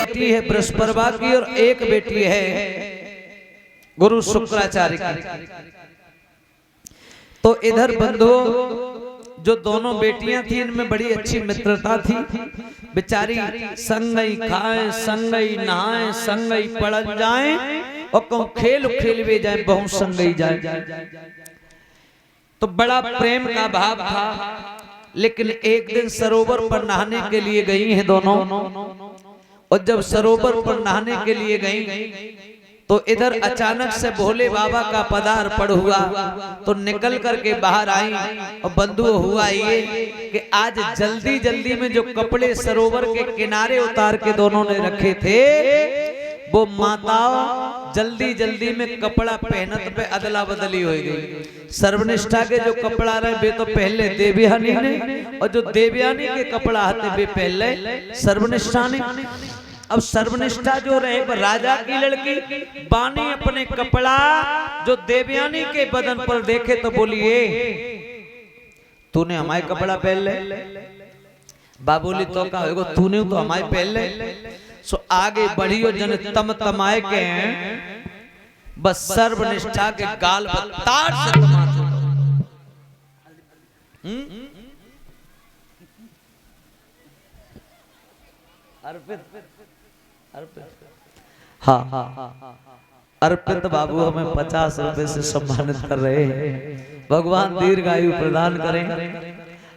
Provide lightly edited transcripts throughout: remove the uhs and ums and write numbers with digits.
बेटी है बृहस्पति की और एक बेटी है गुरु शुक्राचार्य की। तो इधर बंधुओं जो दोनों बेटियां थी इनमें बड़ी अच्छी मित्रता थी। बेचारी संगई खाए संगई नहाए संगई पढ़ जाए और कहूं खेल खेलवे जाए बहुत संगई जाए। तो बड़ा प्रेम का भाव था। लेकिन एक दिन सरोवर पर नहाने के लिए गई हैं दोनों। और जब सरोवर पर नहाने के लिए गई तो इधर अचानक से भोले बाबा का पदार्पण हुआ। तो निकल करके बाहर आई और बंधु हुआ ये कि आज जल्दी जल्दी में जो कपड़े सरोवर के किनारे उतार के दोनों ने रखे थे वो माता जल्दी जल्दी में कपड़ा पहनत पे अदला बदली हो गई। सर्वनिष्ठा के जो कपड़ा रहे वे तो पहले देवयानी ने और जो देवयानी के कपड़ा आते वे पहले सर्वनिष्ठा ने। अब सर्वनिष्ठा जो रहे राजा की लड़की बानी अपने कपड़ा जो देवयानी के बदन पर देखे तो बोलिए तूने हमारे कपड़ा पहन ले। बाबूली तो का होगा तूने तो हमारे पहन ले। सो आगे बढ़ी और जन तम तमाए के बस सर्वनिष्ठा के गाल पर तार से तमाचे। हाँ अर्पित बाबू हमें 50 रुपए से सम्मानित कर रहे हैं। भगवान दीर्घायु प्रदान करें।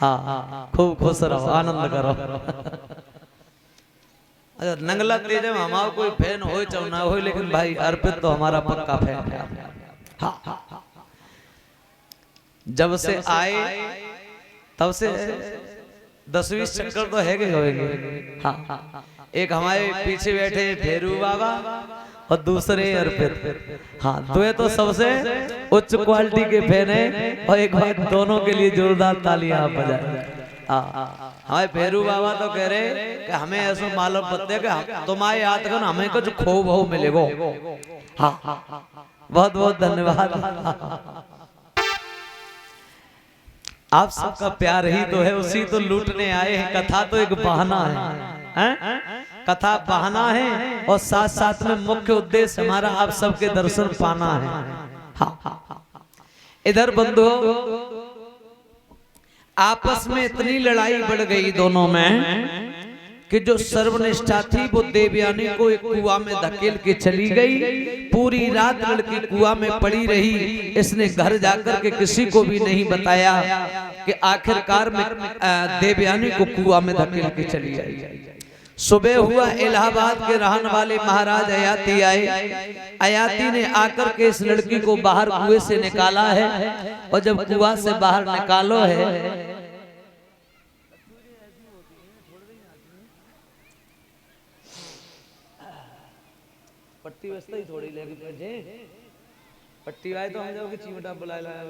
हाँ खूब खुश रहो आनंद करो। अच्छा नंगला तेज हमारा कोई फैन हो चाहे ना हो लेकिन भाई अर्पित तो हमारा पक्का फैन है। हाँ जब से आए तब से 10-20 चक्कर तो है होंगे। हाँ एक हमारे पीछे बैठे फेरू बाबा और दूसरे अर्पित। हाँ दो तो सबसे उच्च क्वालिटी के फैन है। और एक बार दोनों के लिए जोरदार तालियां आप बजाएं। हमारे फेरू बाबा तो कह रहे कि हमें ऐसा मालूम पड़ते कि तुम्हारे याद कर हमें कुछ खूब हो मिलेगो। हाँ बहुत बहुत धन्यवाद। आप सबका प्यार ही तो है उसी तो लूटने आए हैं। कथा तो एक बहाना है, कथा बहाना है और साथ साथ में मुख्य उद्देश्य हमारा आप सबके दर्शन पाना है। इधर बंधुओं आपस में इतनी लड़ाई बढ़ गई दोनों में कि जो सर्वनिष्ठा थी वो देवयानी को एक कुआं में धकेल के चली गई। पूरी रात लड़की कुआं में पड़ी रही। इसने घर जाकर के किसी को भी नहीं बताया कि आखिरकार में देवयानी को कुआं में धकेल के चली आई। सुबह हुआ इलाहाबाद के रहने वाले महाराज अयाती आए। अयाती ने आकर के इस लड़की को बाहर कुएं से निकाला है। और जब कुआं से बाहर निकालो है पट्टी व्यवस्था ही थोड़ी लेके पट्टी आए तो हम जाओगे चिमटा बुला लाया।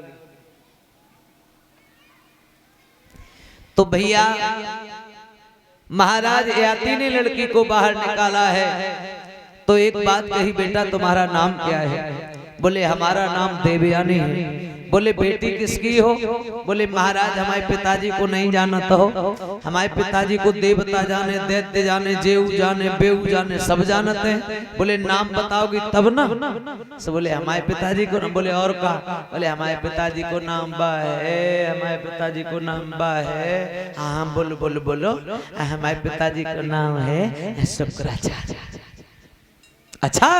तो भैया महाराज अयाती ने लड़की को बाहर निकाला है। तो एक बात कही बेटा तुम्हारा नाम क्या है? बोले हमारा नाम देवयानी है। बोले बेटी किसकी हो? बोले महाराज हमारे पिताजी को नहीं जाना तो हमारे पिताजी को देवता जाने दैत्य जाने जेऊ जाने बेऊ जाने सब जानते हैं। बोले नाम बताओगी तब ना। तो बोले हमारे पिताजी को ना। बोले और का? बोले हमारे पिताजी को नाम बा है, हमारे पिताजी को नाम बा है। हाँ बोलो बोलो बोलो। हमारे पिताजी का नाम है शुक्राचार्य। अच्छा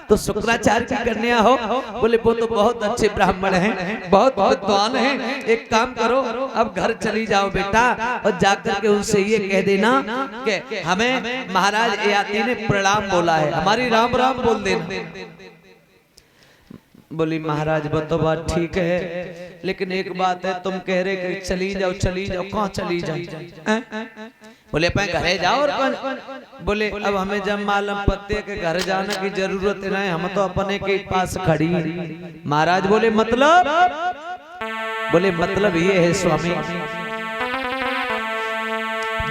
तो शुक्राचार्य की कन्या हो? बोले वो तो बहुत अच्छे ब्राह्मण हैं, बहुत विद्वान हैं। एक काम करो, अब घर चली जाओ बेटा और जाकर के उनसे ये कह देना कि हमें महाराज ययाति ने प्रणाम बोला है, हमारी राम राम बोल देना। बोली महाराज वो तो बात ठीक है, लेकिन एक बात है, तुम कह रहे कि चली जाओ चली जाओ, कहाँ चली जाओ? बोले अपने घरे जाओ। और बोले अब हमें जब मालूम पत्ते के घर जाने की जरूरत नहीं, हम तो अपने के पास खड़ी। महाराज बोले मतलब? बोले मतलब ये है स्वामी,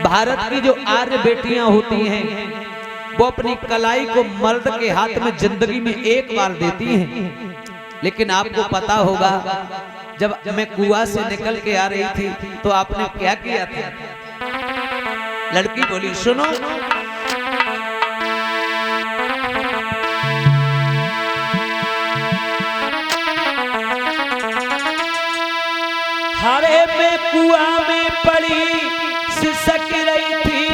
भारत की जो आर्य बेटियां होती हैं वो अपनी कलाई को मर्द के हाथ में जिंदगी में एक बार देती हैं, लेकिन आपको पता होगा जब मैं कुआं से निकल के आ रही थी तो आपने क्या किया था? लड़की बोली सुनो, हरे में कुआं में पड़ी सिसक रही थी,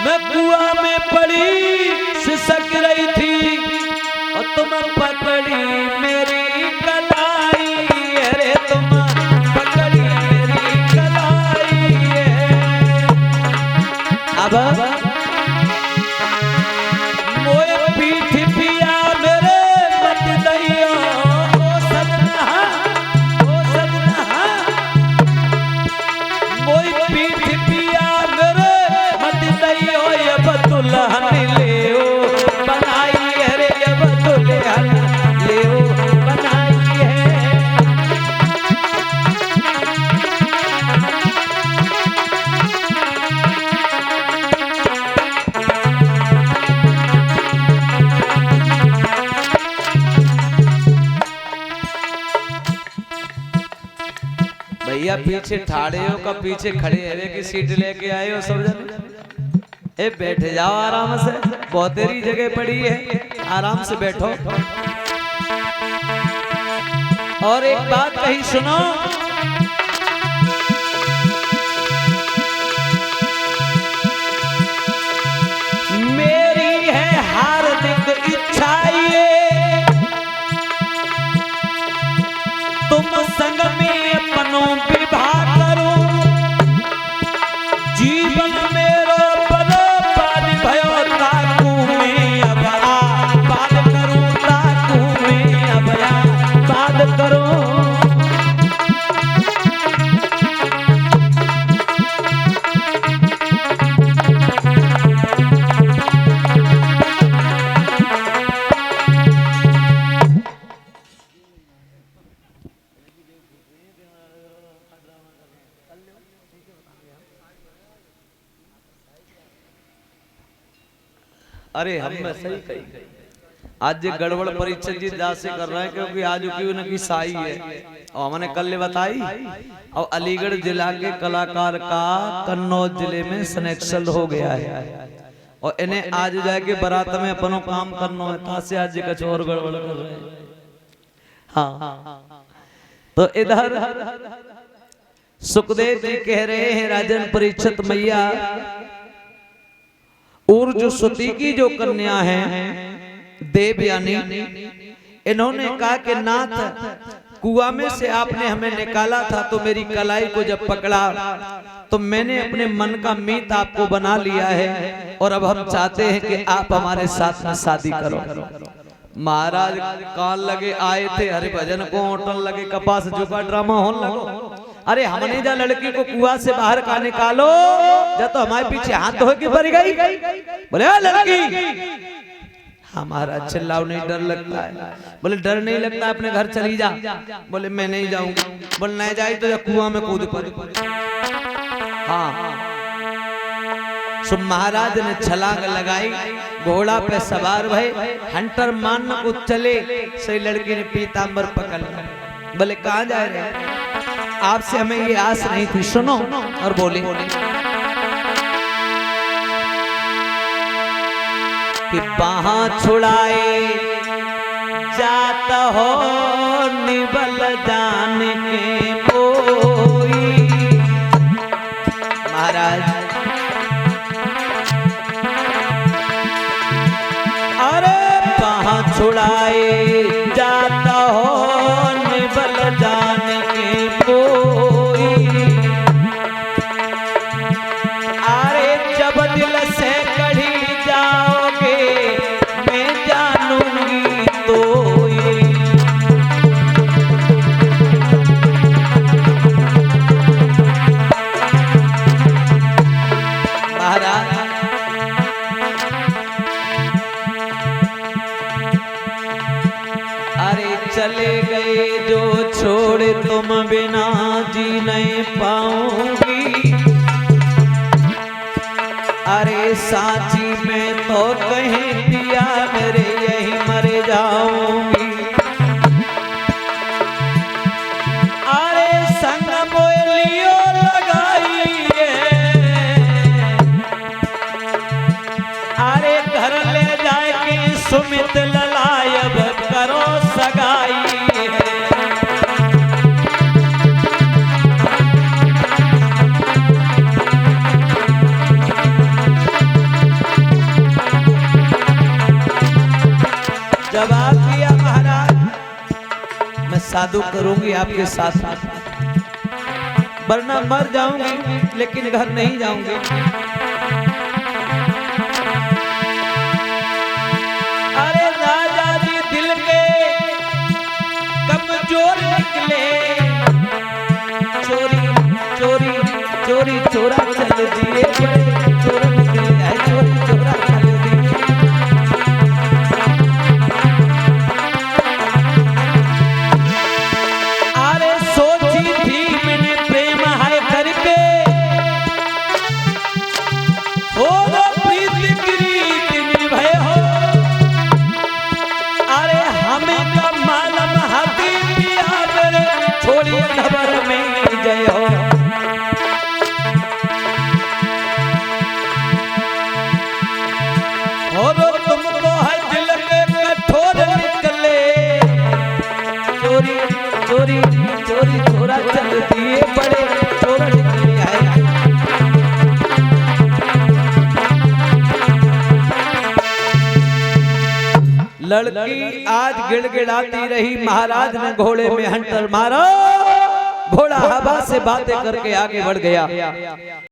मैं कुआं में पड़ी सिसक रही थी और तुम पकड़ी मेरी कलाई, अरे तुम पकड़ी मेरी कलाई। अब मोए पीठ पिया मेरे मत दैया, ओ सजना मोए पीठ पिया मेरे मत दैया, ये बतुलहन ले बनाई, अरे ये बतुलहन ले बनाई है। भैया पीछे ठाड़े हो का पीछे खड़े है की सीट लेके आए हो सब जन? ए बैठ जाओ आराम से, बहुत तेरी जगह पड़ी है, आराम से बैठो। और एक बात कही सुनो, मेरी है हार्दिक इच्छा ये तुम संग में अपनों विवाह करो, जीवन मेरो बर्बाद भयो ताकू में अब आबाद करो, ताकू में अब आबाद करो। अरे हम सही कही, आज ये गड़बड़ परीक्षा जी जा से कर रहे हैं क्योंकि आज की उनकी साई है और हमने कल बताई। और अलीगढ़ जिला के कलाकार का कन्नौज जिले में सिलेक्शन हो गया है और इन्हें आज जाके बारात में अपनों काम करना है, तासे आज कुछ और गड़बड़ कर रहे हैं। हाँ तो इधर सुखदेव जी कह रहे हैं राजन परीक्षित मैया और जो सती की जो कन्या है देवयानी, इन्होंने कहा कि नाथ कुआं में से आपने हमें निकाला था तो मेरी कलाई को जब पकड़ा तो मैंने अपने मन का मीत आपको बना लिया है और अब हम चाहते हैं कि आप हमारे साथ में शादी करो। महाराज कान लगे आए थे हरि भजन को होटल लगे कपास झुका ड्रामा होने लगो। अरे हमने जा लड़की को कुआं से बाहर का निकालो, जब तो हमारे पीछे हाथ धो के भर गई। बोले लड़की, हमारा चिल्लाओ नहीं डर लगता है? बोले डर नहीं लगता, अपने घर चली जा। बोले मैं नहीं जाऊंगा। बोले नहीं जाए तो कुआं में कूद पड़े। हाँ सो महाराज ने छलांग लगाई, घोड़ा पे सवार भय, हंटर मान को चले। सही लड़की ने पीतांबर पकड़ लिया। बोले कहाँ जा रहे हैं? आपसे हमें ये आस नहीं थी, सुनो। और बोले कि बाहाँ छुड़ाए जाता हो निबल जान के कोई। महाराज महाराज अरे कहाँ छुड़ाए जाता हो निबल जान के कोई। अरे जब दिल से कढ़ी जाओगे मैं जानूंगी तो चले गए जो छोड़ तुम बिना जी नहीं पाऊंगी। अरे सांची में तो कहीं पिया मेरे यही मर जाऊंगी। अरे संग बोलियो लगाइए अरे घर ले जाए कि सुमित ललायब करो सगाई। जवाब दिया महाराज मैं साधु करूंगी आपके साथ वरना मर जाऊंगी लेकिन घर नहीं जाऊंगी। अरे राजा जी दिल के कमजोर निकले चोरी चोरी चोरी चोरा चल दिए चोर निकले है चोरी चोरा चल दिए। अरे सोची थी मैंने प्रेम है करके हो प्रीति रीत निभय हो। अरे हमें का मालम हाथी पिया कर छोड़ी खबर में जय हो। और तुम तो है दिल के कठोर निकले चोरी चोरी चोरी चोरा चल दिए बड़े चोर निकले है। लड़की आज गिड़गिड़ाती रही। महाराज ने घोड़े में हंटर मारा। घोड़ा हवा से बातें करके आगे बढ़ गया।